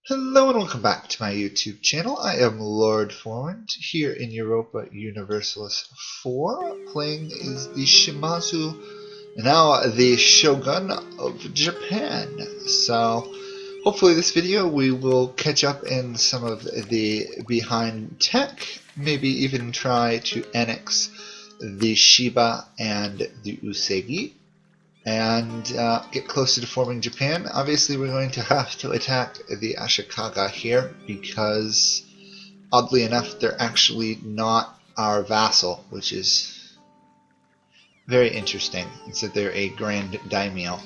Hello and welcome back to my YouTube channel. I am Lord Forwind here in Europa Universalis 4, playing is the Shimazu, now the Shogun of Japan. So hopefully this video we will catch up in some of the behind tech, maybe even try to annex the Shiba and the Usagi, and get closer to forming Japan. Obviously we're going to have to attack the Ashikaga here because oddly enough they're actually not our vassal, which is very interesting. It's that they're a grand daimyo.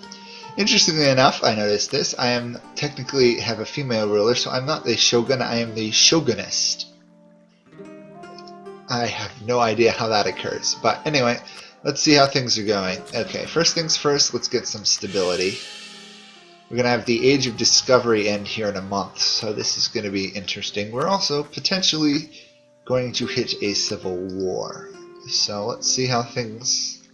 Interestingly enough, I noticed this, I am technically have a female ruler, so I'm not the shogun, I am the shogunist. I have no idea how that occurs, but anyway, let's see how things are going. Okay, first things first, let's get some stability. We're going to have the Age of Discovery end here in a month, so this is going to be interesting. We're also potentially going to hit a civil war. So let's see how things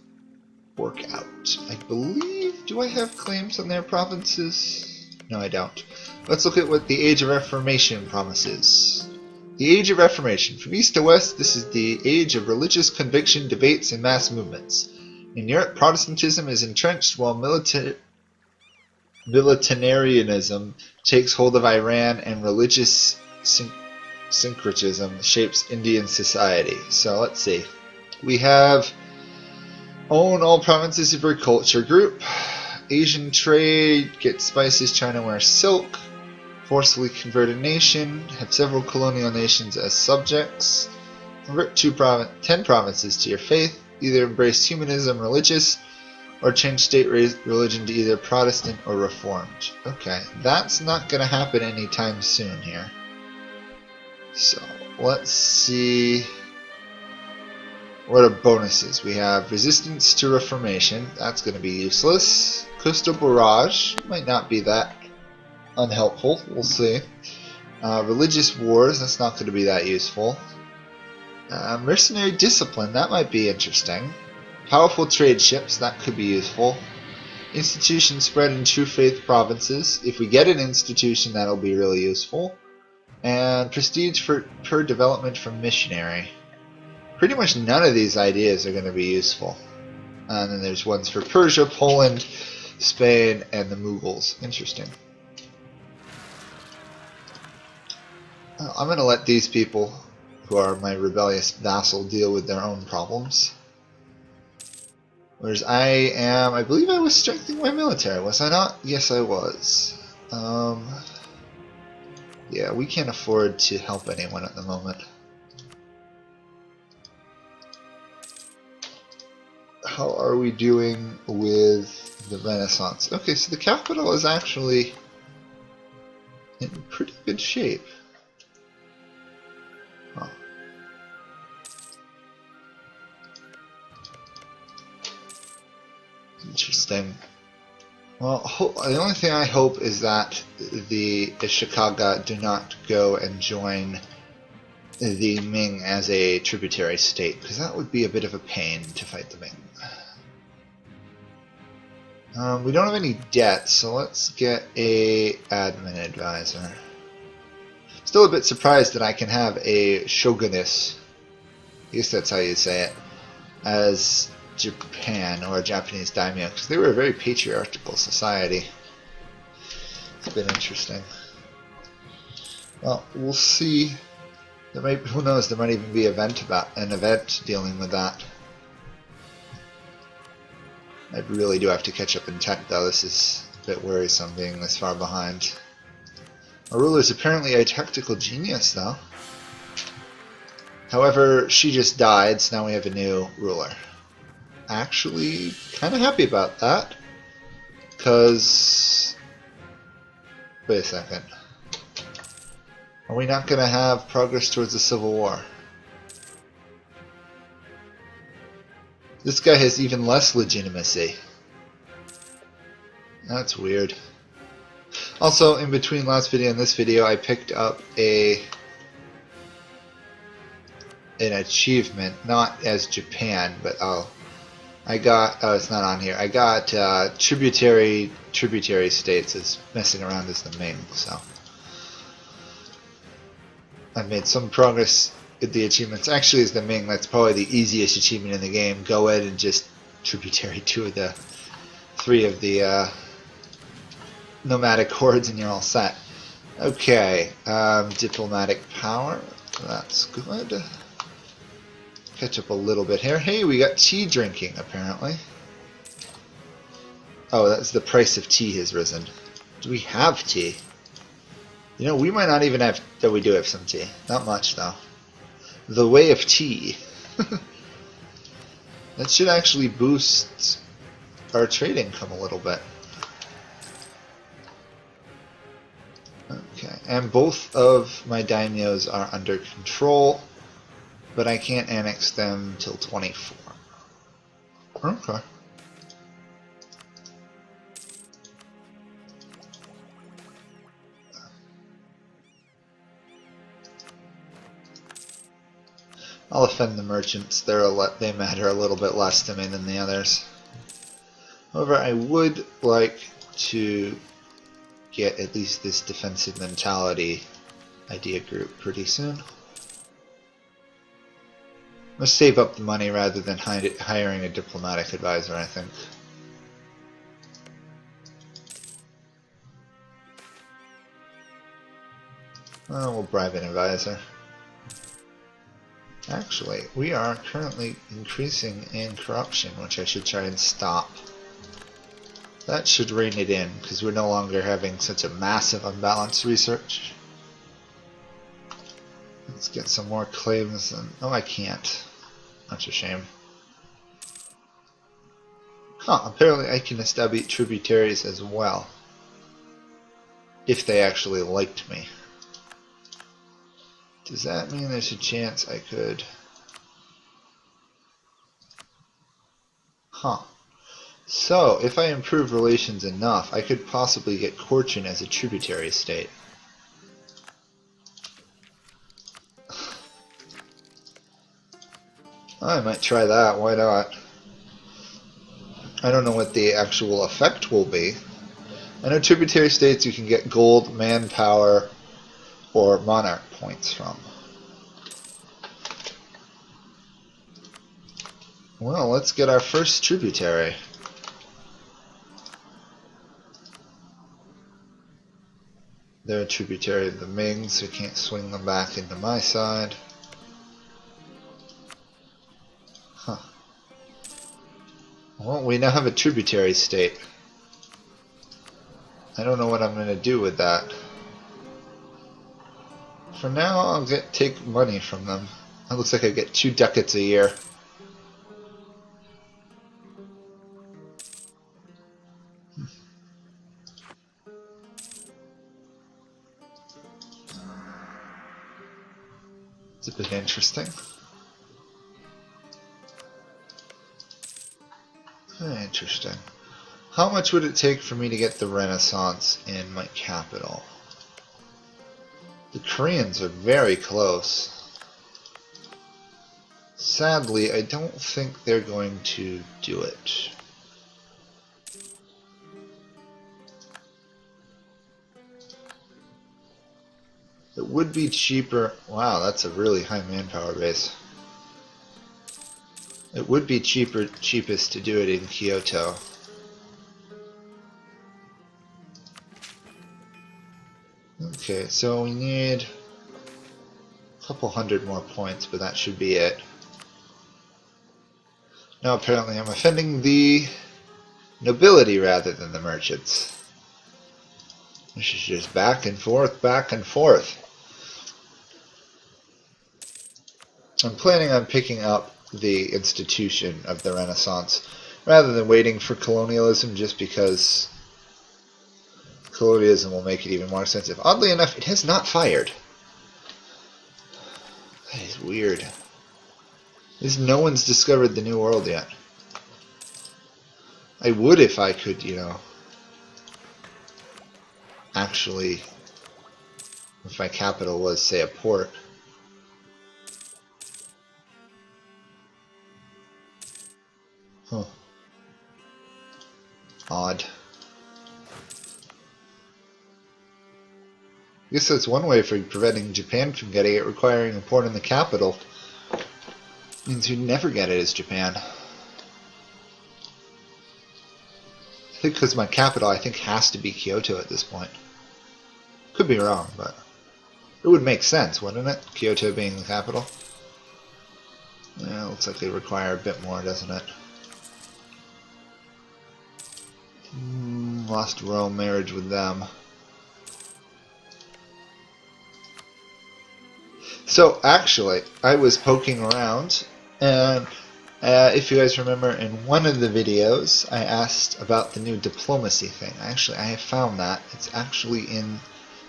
work out. I believe, do I have claims on their provinces? No, I don't. Let's look at what the Age of Reformation promises. The Age of Reformation. From east to west, this is the age of religious conviction, debates, and mass movements. In Europe, Protestantism is entrenched while militarism takes hold of Iran, and religious syncretism shapes Indian society. So let's see. We have own all provinces of your culture group. Asian trade, get spices, China wears silk. Forcibly convert a nation, have several colonial nations as subjects, convert 10 provinces to your faith, either embrace humanism religious, or change state religion to either Protestant or Reformed. Okay, that's not going to happen anytime soon here. So, let's see. What are bonuses? We have resistance to Reformation, that's going to be useless. Coastal Barrage, might not be that unhelpful, we'll see. Religious wars, that's not going to be that useful. Mercenary discipline, that might be interesting. Powerful trade ships, that could be useful. Institutions spread in true faith provinces. If we get an institution, that'll be really useful. And prestige per development from missionary. Pretty much none of these ideas are going to be useful. And then there's ones for Persia, Poland, Spain, and the Mughals. Interesting. I'm going to let these people, who are my rebellious vassal, deal with their own problems. Whereas I believe I was strengthening my military, was I not? Yes, I was. Yeah, we can't afford to help anyone at the moment. How are we doing with the Renaissance? Okay, so the capital is actually in pretty good shape. Huh. Interesting. Well, the only thing I hope is that the Ashikaga do not go and join the Ming as a tributary state, because that would be a bit of a pain to fight the Ming. We don't have any debt, so let's get a admin advisor. Still a bit surprised that I can have a shoguness, I guess that's how you say it, as Japan, or a Japanese daimyo, because they were a very patriarchal society. It's been interesting. Well, we'll see. There might, who knows, there might even be an event dealing with that. I really do have to catch up in tech though, this is a bit worrisome being this far behind. Our ruler is apparently a tactical genius though. However, she just died, so now we have a new ruler. Actually, kind of happy about that, because, wait a second. Are we not going to have progress towards a civil war? This guy has even less legitimacy. That's weird. Also, in between last video and this video, I picked up an achievement, not as Japan, but I got, oh, it's not on here. I got tributary states as messing around as the Ming, so I've made some progress with the achievements. Actually, as the Ming, that's probably the easiest achievement in the game. Go ahead and just tributary 2 of the 3 of the nomadic hordes and you're all set. Okay, diplomatic power. That's good. Catch up a little bit here. Hey, we got tea drinking, apparently. Oh, that's the price of tea has risen. Do we have tea? You know, we might not even have... Oh, we do have some tea. Not much, though. The way of tea. That should actually boost our trade income a little bit. Okay, and both of my daimyos are under control, but I can't annex them till 24. Okay. I'll offend the merchants. They matter a little bit less to me than the others. However, I would like to get at least this defensive mentality idea group pretty soon. Let's save up the money rather than hiring a diplomatic advisor, I think. Well, we'll bribe an advisor. Actually, we are currently increasing in corruption, which I should try and stop. That should rein it in, because we're no longer having such a massive unbalanced research. Let's get some more claims. Oh, I can't. That's a shame. Huh, apparently I can establish tributaries as well. If they actually liked me. Does that mean there's a chance I could... Huh. So, if I improve relations enough, I could possibly get Corchin as a tributary state. I might try that, why not? I don't know what the actual effect will be. I know tributary states you can get gold, manpower, or monarch points from. Well, let's get our first tributary. They're a tributary of the Ming, so we can't swing them back into my side. Huh. Well, we now have a tributary state. I don't know what I'm going to do with that. For now, I'll take money from them. It looks like I get 2 ducats a year. It's a bit interesting. Interesting. How much would it take for me to get the Renaissance in my capital? The Koreans are very close. Sadly, I don't think they're going to do it. It would be cheaper. Wow, that's a really high manpower base. It would be cheapest to do it in Kyoto. Okay, so we need a couple hundred more points, but that should be it. Now apparently I'm offending the nobility rather than the merchants. This is just back and forth, back and forth. I'm planning on picking up the institution of the Renaissance rather than waiting for colonialism, just because colonialism will make it even more expensive. Oddly enough, it has not fired. That is weird. No one's discovered the New World yet. I would if I could, you know, actually, if my capital was, say, a port. Huh. Odd. I guess that's one way for preventing Japan from getting it, requiring a port in the capital. Means you never get it as Japan. I think because my capital, I think, has to be Kyoto at this point. Could be wrong, but it would make sense, wouldn't it? Kyoto being the capital. Yeah, looks like they require a bit more, doesn't it? Lost royal marriage with them. So actually, I was poking around, and if you guys remember, in one of the videos, I asked about the new diplomacy thing. Actually, I have found that. It's actually in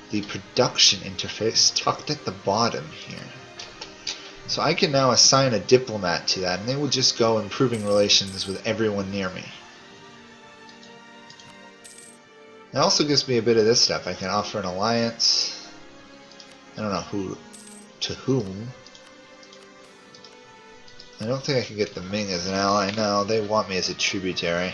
the production interface, tucked at the bottom here. So I can now assign a diplomat to that, and they will just go improving relations with everyone near me. It also gives me a bit of this stuff. I can offer an alliance. I don't know who to whom. I don't think I can get the Ming as an ally. No, they want me as a tributary.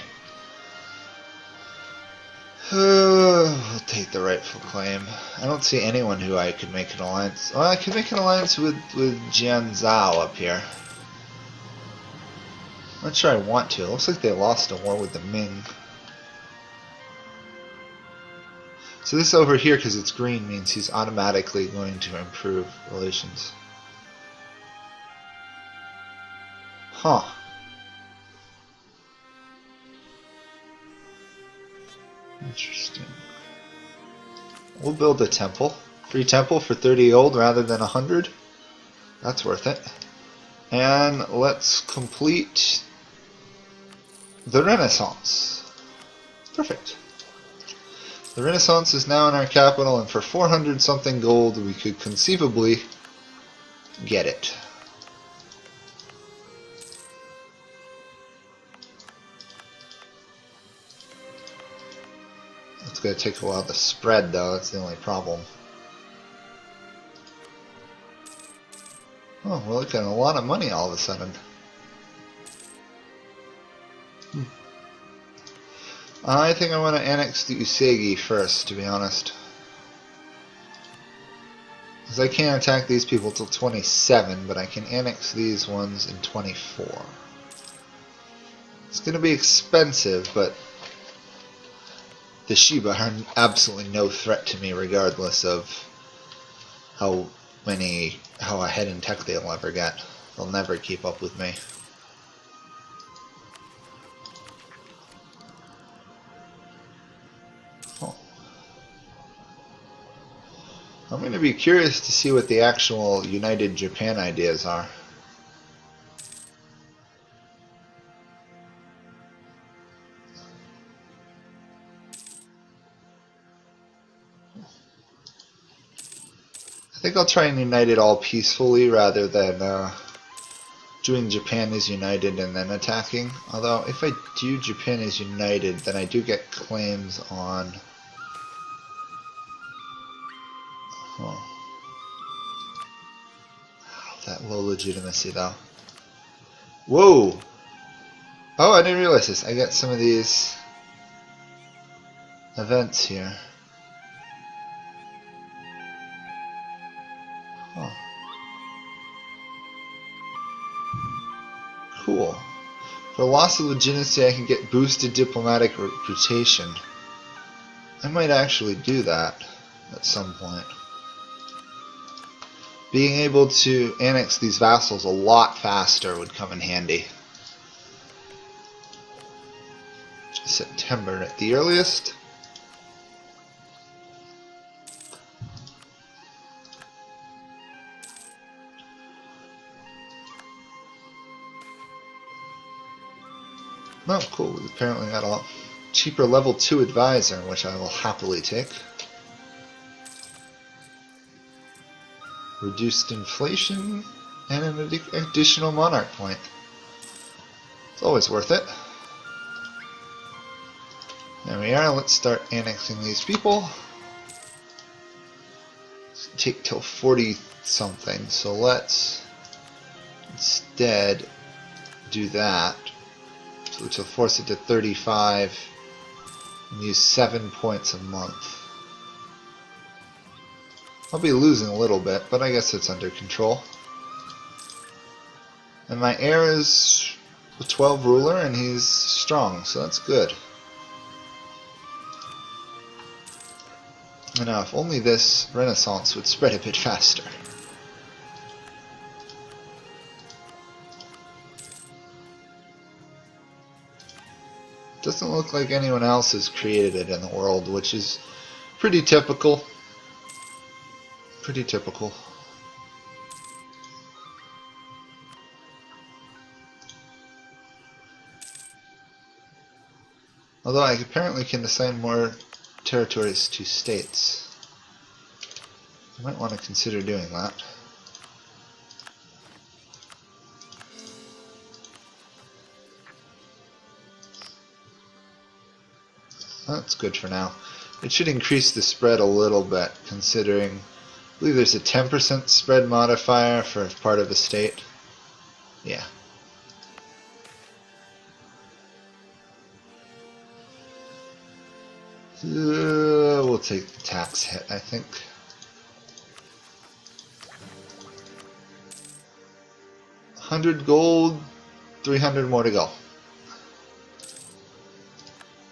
We'll take the rightful claim. I don't see anyone who I could make an alliance. Well, I could make an alliance with Jianzhou up here. I'm not sure I want to. It looks like they lost a war with the Ming. So this over here, because it's green, means he's automatically going to improve relations. Huh. Interesting. We'll build a temple. Free temple for 30 gold rather than 100. That's worth it. And let's complete the Renaissance. Perfect. The Renaissance is now in our capital, and for 400 something gold we could conceivably get it. It's going to take a while to spread, though. That's the only problem. Oh, we're looking at a lot of money all of a sudden. I think I want to annex the Usagi first, to be honest. Because I can't attack these people till 27, but I can annex these ones in 24. It's going to be expensive, but the Shiba are absolutely no threat to me regardless of how ahead in tech they'll ever get. They'll never keep up with me. I'm going to be curious to see what the actual United Japan ideas are. I think I'll try and unite it all peacefully rather than doing Japan is united and then attacking. Although if I do Japan is united, then I do get claims on... That low legitimacy though. Whoa! Oh, I didn't realize this. I got some of these events here. Oh. Cool. For loss of legitimacy, I can get boosted diplomatic reputation. I might actually do that at some point. Being able to annex these vassals a lot faster would come in handy. September at the earliest. Oh, cool. We've apparently got a cheaper level 2 advisor, which I will happily take. Reduced inflation and an additional monarch point. It's always worth it. There we are. Let's start annexing these people. It's gonna take till 40 something, so let's instead do that. So which will force it to 35 and use 7 points a month. I'll be losing a little bit, but I guess it's under control. And my heir is a 12 ruler, and he's strong, so that's good. And now, if only this Renaissance would spread a bit faster. Doesn't look like anyone else has created it in the world, which is pretty typical. Pretty typical. Although I apparently can assign more territories to states. I might want to consider doing that. That's good for now. It should increase the spread a little bit, considering I believe there's a 10% spread modifier for part of a state. Yeah. We'll take the tax hit, I think. $100 gold, 300 more to go.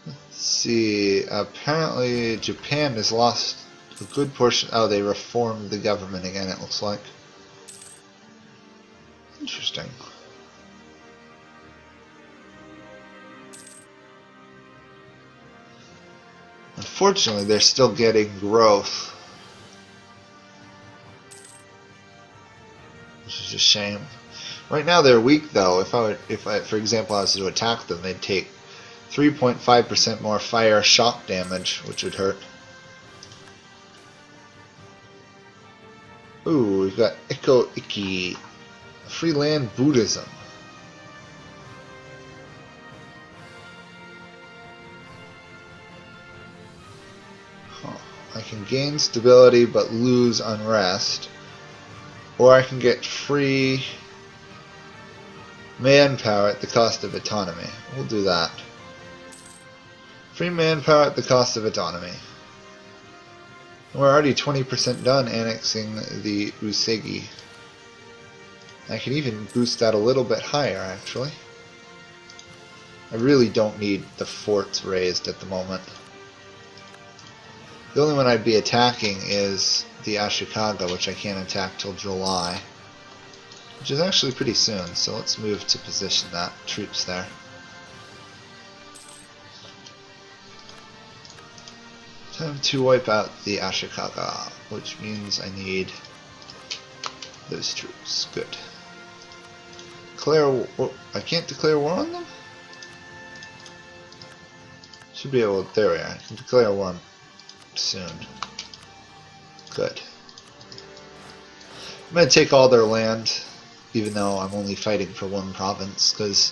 Let's see, apparently Japan has lost a good portion. Oh, they reformed the government again, it looks like. Interesting. Unfortunately, they're still getting growth, which is a shame. Right now they're weak though. If I, for example, I was to attack them, they'd take 3.5% more fire shock damage, which would hurt. Ooh, we've got Eko-Iki, free land Buddhism. I can gain stability but lose unrest, or I can get free manpower at the cost of autonomy. We'll do that. Free manpower at the cost of autonomy. We're already 20% done annexing the Usagi. I can even boost that a little bit higher, actually. I really don't need the forts raised at the moment. The only one I'd be attacking is the Ashikaga, which I can't attack till July, which is actually pretty soon, so let's move to position that troops there. Time to wipe out the Ashikaga, which means I need those troops. Good. Declare war. I can't declare war on them? Should be able to, there we are. I can declare war soon. Good. I'm going to take all their land, even though I'm only fighting for one province, because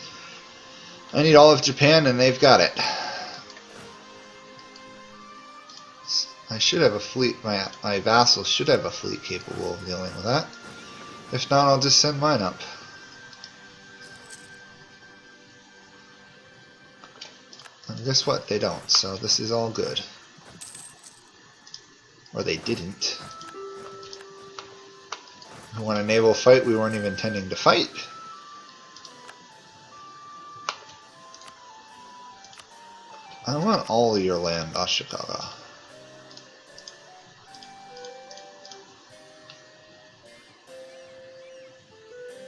I need all of Japan and they've got it. I should have a fleet, my vassals should have a fleet capable of dealing with that. If not, I'll just send mine up. And guess what? They don't, so this is all good. Or they didn't. We want a naval fight we weren't even intending to fight. I want all of your land, Ashikaga.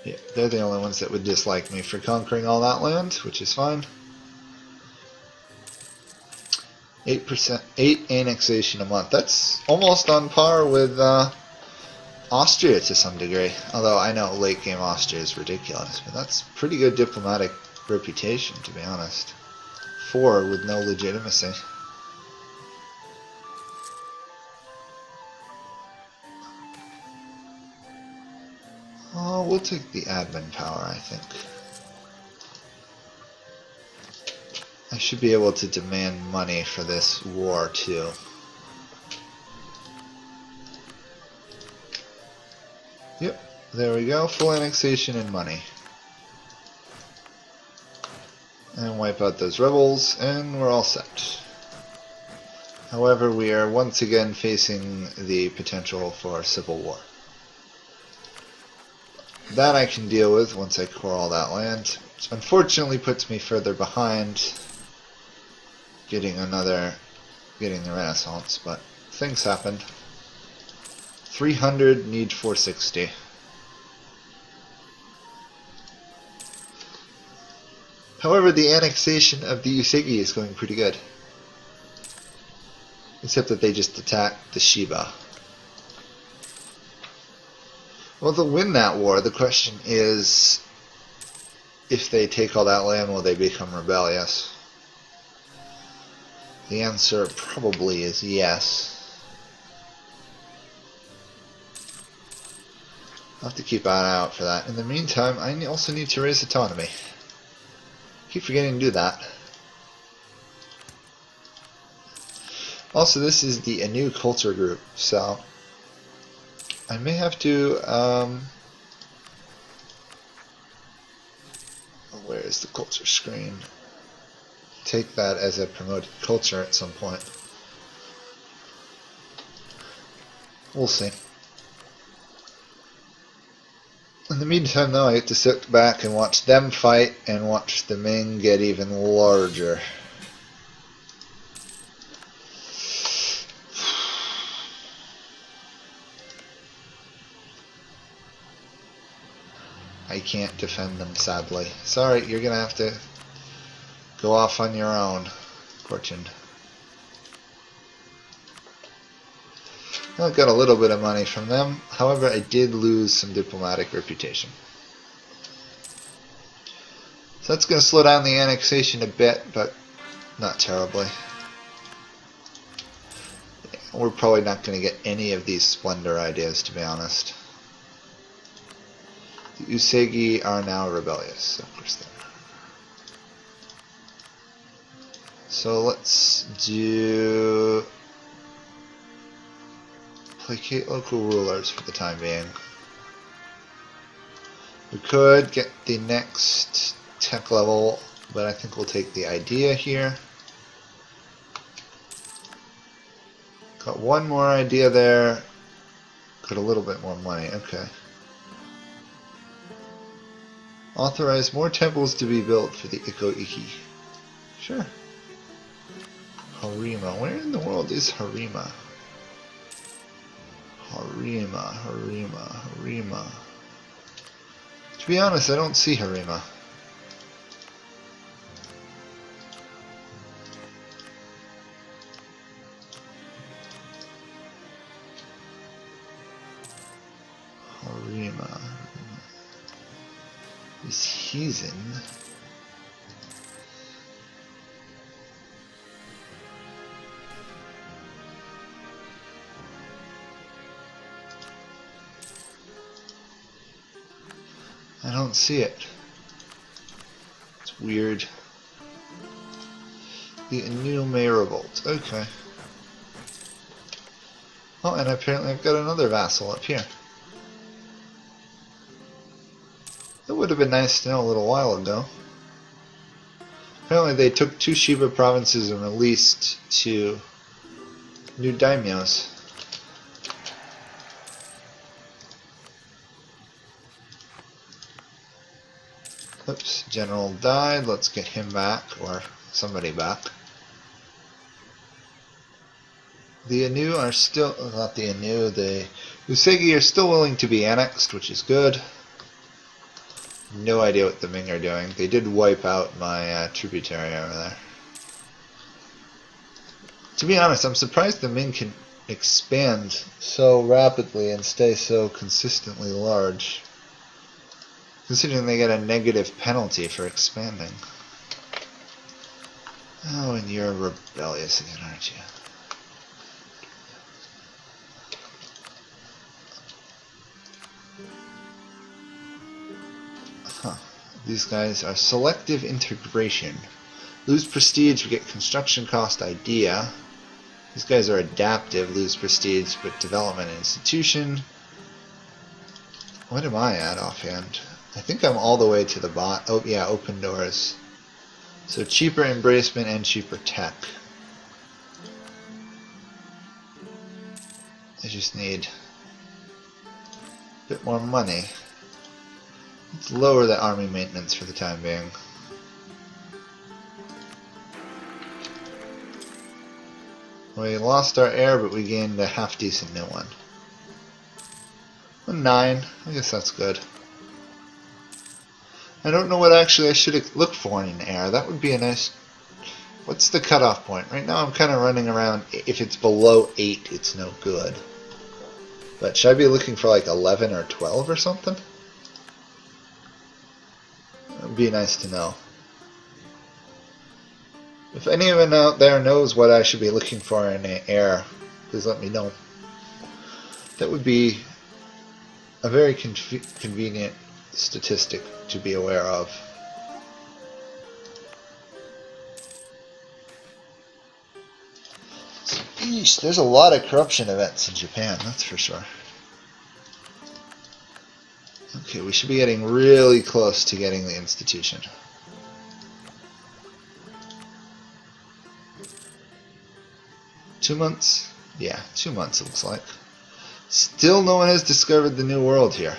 Yeah, they're the only ones that would dislike me for conquering all that land, which is fine. 8% annexation a month. That's almost on par with Austria to some degree. Although I know late game Austria is ridiculous, but that's pretty good diplomatic reputation, to be honest. 4 with no legitimacy. Oh, we'll take the admin power, I think. I should be able to demand money for this war, too. Yep, there we go. Full annexation and money. And wipe out those rebels, and we're all set. However, we are once again facing the potential for civil war. That I can deal with once I core all that land. Which unfortunately puts me further behind getting the Renaissance, but things happen. 300, need 460. However, the annexation of the Usagi is going pretty good. Except that they just attacked the Shiba. Well, they'll win that war. The question is, if they take all that land, will they become rebellious? The answer probably is yes. I'll have to keep an eye out for that. In the meantime, I also need to raise autonomy. Keep forgetting to do that. Also, this is the new culture group, so I may have to where is the culture screen? Take that as a promoted culture at some point. We'll see. In the meantime, though, I get to sit back and watch them fight and watch the Ming get even larger. I can't defend them, sadly. Sorry, you're gonna have to go off on your own, Fortune. I got a little bit of money from them. However, I did lose some diplomatic reputation. So that's going to slow down the annexation a bit, but not terribly. We're probably not going to get any of these splendor ideas, to be honest. The Usagi are now rebellious, of course they are. So let's do placate local rulers for the time being. We could get the next tech level, but I think we'll take the idea here. Got one more idea there. Got a little bit more money. Okay. Authorize more temples to be built for the Iko-Iki. Sure. Harima. Where in the world is Harima? Harima. To be honest, I don't see Harima. Harima. Is he's in? I don't see it. It's weird. The Anu may revolt. Okay. Oh, and apparently I've got another vassal up here. That would have been nice to know a little while ago. Apparently they took 2 Shiba provinces and released 2 new daimyos. Oops, general died. Let's get him back, or somebody back. The Anu are still, not the Anu, the Usagi are still willing to be annexed, which is good. No idea what the Ming are doing. They did wipe out my tributary over there. To be honest, I'm surprised the Ming can expand so rapidly and stay so consistently large, considering they get a negative penalty for expanding. Oh, and you're rebellious again, aren't you? Huh. These guys are selective integration. Lose prestige, we get construction cost idea. These guys are adaptive, lose prestige, but development institution. What am I at offhand? I think I'm all the way to the bot. Oh yeah, open doors. So cheaper embracement and cheaper tech. I just need a bit more money. Let's lower the army maintenance for the time being. We lost our heir, but we gained a half-decent new one. A 9. I guess that's good. I don't know what actually I should look for in an heir. That would be a nice... What's the cutoff point? Right now I'm kind of running around... If it's below 8, it's no good. But should I be looking for like 11 or 12 or something? That would be nice to know. If anyone out there knows what I should be looking for in an heir, please let me know. That would be a very convenient statistic to be aware of. Eesh, there's a lot of corruption events in Japan, that's for sure. Okay, we should be getting really close to getting the institution. Two months? Yeah, 2 months it looks like. Still no one has discovered the new world here.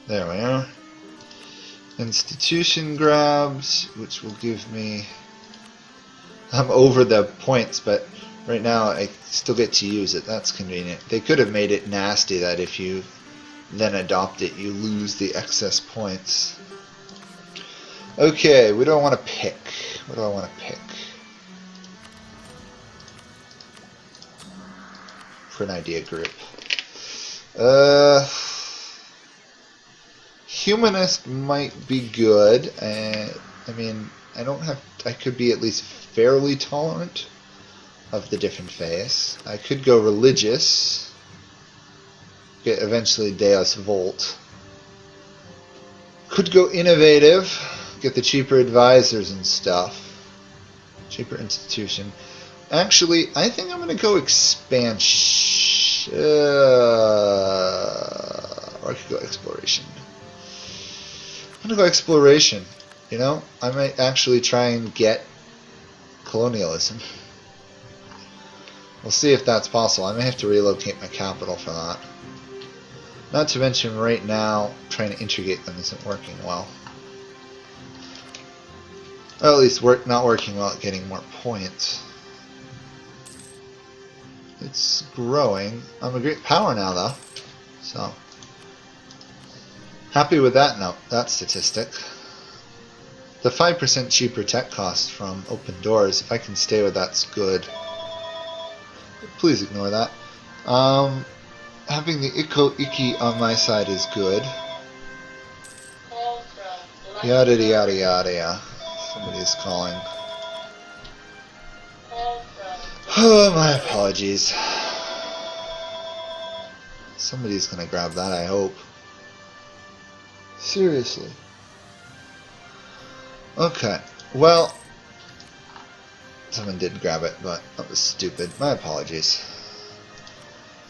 There we are. Institution grabs, which will give me... I'm over the points, but right now I still get to use it. That's convenient. They could have made it nasty that if you then adopt it, you lose the excess points. Okay, what do I want to pick? What do I want to pick? For an idea group. Humanist might be good. I mean, I could be at least fairly tolerant of the different faiths. I could go religious. Get eventually Deus Volt. Could go innovative. Get the cheaper advisors and stuff. Cheaper institution. Actually, I think I'm going to go expansion. Or I could go exploration. I'm going to go exploration. You know, I might actually try and get colonialism. We'll see if that's possible. I may have to relocate my capital for that. Not to mention right now, trying to integrate them isn't working well. Or at least not working well at getting more points. It's growing. I'm a great power now, though. So, happy with that statistic. The 5% cheaper tech cost from open doors, if I can stay with that's good. Please ignore that. Having the Iki on my side is good. Yada yada yada yada. Somebody is calling. Oh, my apologies. Somebody's gonna grab that, I hope. Seriously. Okay, well, someone did grab it, but that was stupid. My apologies.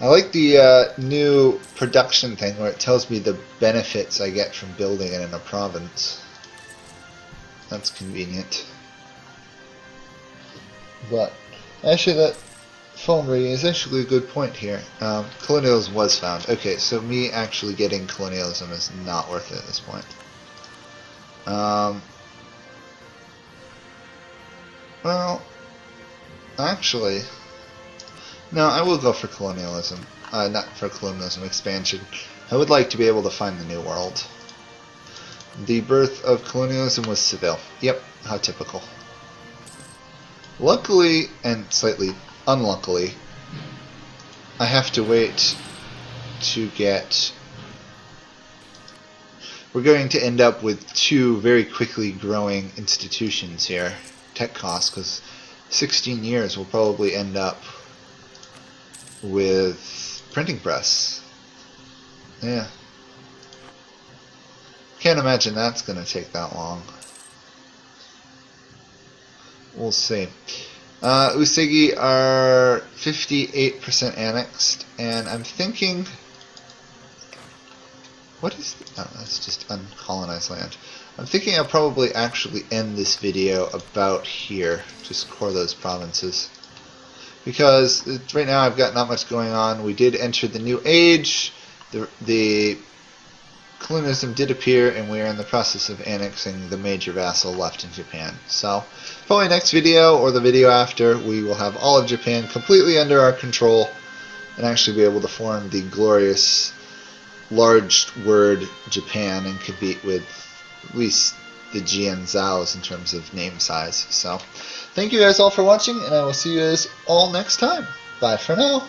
I like the new production thing where it tells me the benefits I get from building it in a province. That's convenient. But, actually that phone ringing is actually a good point here. Colonialism was found. Okay, so me actually getting colonialism is not worth it at this point. Well, actually, no, I will go for colonialism. Not for colonialism, expansion. I would like to be able to find the new world. The birth of colonialism was Seville. Yep, how typical. Luckily, and slightly unluckily, I have to wait to get... We're going to end up with two very quickly growing institutions here. Tech costs, because 16 years will probably end up with printing press. Yeah. Can't imagine that's going to take that long. We'll see. Usagi are 58% annexed, and I'm thinking What is... Oh, that's just uncolonized land. I'm thinking I'll probably actually end this video about here. Just core those provinces. Because right now I've got not much going on. We did enter the new age. The colonialism did appear, and we are in the process of annexing the major vassal left in Japan. So, probably next video or the video after, we will have all of Japan completely under our control and actually be able to form the glorious large word Japan and compete with at least the Jianzhaos in terms of name size. So, thank you guys all for watching, and I will see you guys all next time. Bye for now.